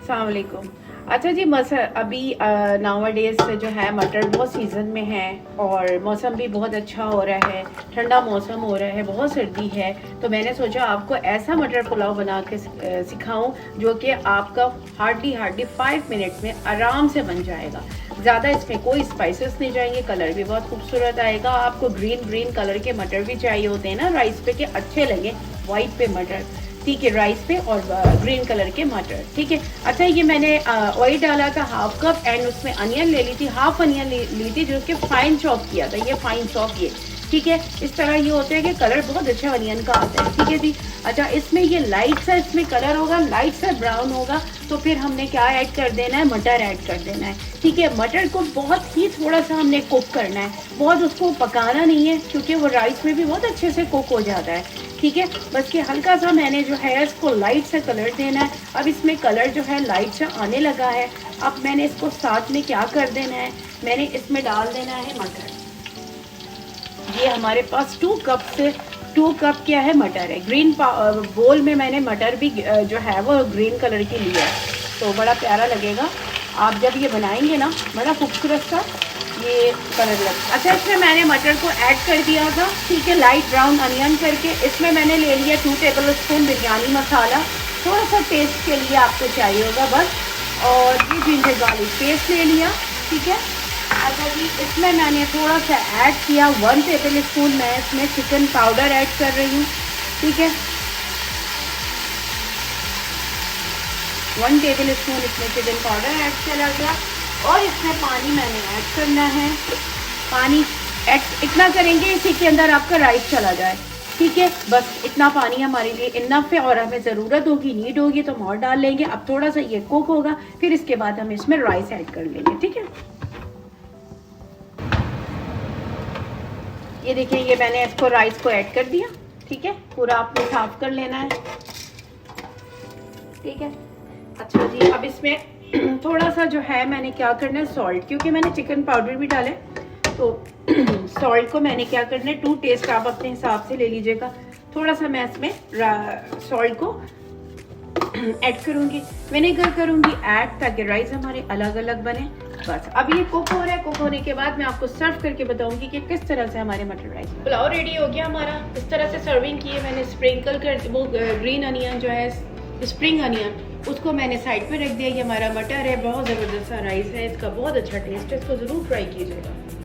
अस्सलाम वालेकुम। अच्छा जी, अभी नाउअडेज जो है मटर बहुत सीज़न में है और मौसम भी बहुत अच्छा हो रहा है, ठंडा मौसम हो रहा है, बहुत सर्दी है। तो मैंने सोचा आपको ऐसा मटर पुलाव बना के सिखाऊं जो कि आपका हार्डली 5 मिनट में आराम से बन जाएगा। ज़्यादा इसमें कोई स्पाइसेस नहीं जाएंगे, कलर भी बहुत खूबसूरत आएगा। आपको ग्रीन ग्रीन कलर के मटर भी चाहिए होते हैं ना राइस पे, कि अच्छे लगे वाइट पे मटर, ठीक है, राइस पे, और ग्रीन कलर के मटर, ठीक है। अच्छा, ये मैंने ऑयल डाला था 1/2 कप एंड उसमें अनियन ले ली थी, हाफ अनियन ली थी जो कि फाइन चॉप किया था, ये फाइन चॉप, ये ठीक है। इस तरह ये होता है कि कलर बहुत अच्छा अनियन का आता है, ठीक है जी। अच्छा, इसमें ये लाइट सा इसमें कलर होगा, लाइट सा ब्राउन होगा, तो फिर हमने क्या ऐड कर देना है, मटर ऐड कर देना है, ठीक है। मटर को बहुत ही थोड़ा सा हमने कुक करना है, बहुत उसको पकाना नहीं है क्योंकि वो राइस में भी बहुत अच्छे से कुक हो जाता है, ठीक है। बस कि हल्का सा मैंने जो है इसको लाइट सा कलर देना है। अब इसमें कलर जो है लाइट सा आने लगा है। अब मैंने इसको साथ में क्या कर देना है, मैंने इसमें डाल देना है मटर। ये हमारे पास 2 कप क्या है, मटर है। ग्रीन बोल में मैंने मटर भी जो है वो ग्रीन कलर की लिया है, तो बड़ा प्यारा लगेगा आप जब ये बनाएंगे ना, बड़ा खूबसूरत सा ये कलर लग। अच्छा, इसमें मैंने मटर को ऐड कर दिया था, ठीक है, लाइट ब्राउन अनियन करके। इसमें मैंने ले लिया 2 टेबल स्पून बिरयानी मसाला, थोड़ा सा टेस्ट के लिए आपको चाहिए होगा बस। और ये जिंजर गार्लिक पेस्ट ले लिया, ठीक है। अच्छा जी, इसमें मैंने थोड़ा सा ऐड किया 1 टेबल स्पून, मैं इसमें चिकन पाउडर ऐड कर रही हूँ, ठीक है। 1 टेबल स्पून इसमें चिकन पाउडर ऐड चला गया। और इसमें पानी मैंने ऐड करना है, पानी ऐड इतना करेंगे इसी के अंदर आपका राइस चला जाए, ठीक है। बस इतना पानी हमारे लिए इनफ है, और हमें ज़रूरत होगी, नीड होगी तो हम और डाल लेंगे। अब थोड़ा सा ये कुक होगा, फिर इसके बाद हम इसमें राइस ऐड कर लेंगे, ठीक है। ये देखिए, ये मैंने इसको राइस को ऐड कर दिया, ठीक है। पूरा आपने साफ कर लेना है, ठीक है। अच्छा जी, अब इसमें थोड़ा सा जो है मैंने क्या करना है, सॉल्ट, क्योंकि मैंने चिकन पाउडर भी डाले तो सॉल्ट को मैंने क्या करना है, 2 टेस्ट आप अपने हिसाब से ले लीजिएगा। थोड़ा सा मैं इसमें सॉल्ट को ऐड करूंगी, विनेगर करूंगी ऐड, ताकि राइस हमारे अलग अलग बने। बस अब ये कुक हो रहा है, कुक होने के बाद मैं आपको सर्व करके बताऊंगी कि किस तरह से हमारे मटर राइस पुलाव रेडी हो गया हमारा। इस तरह से सर्विंग की है मैंने, स्प्रिंकल कर वो ग्रीन अनियन जो है, स्प्रिंग अनियन, उसको मैंने साइड पे रख दिया। ये हमारा मटर है, बहुत ज़बरदस्त सा राइस है, इसका बहुत अच्छा टेस्ट है, इसको ज़रूर ट्राई कीजिएगा।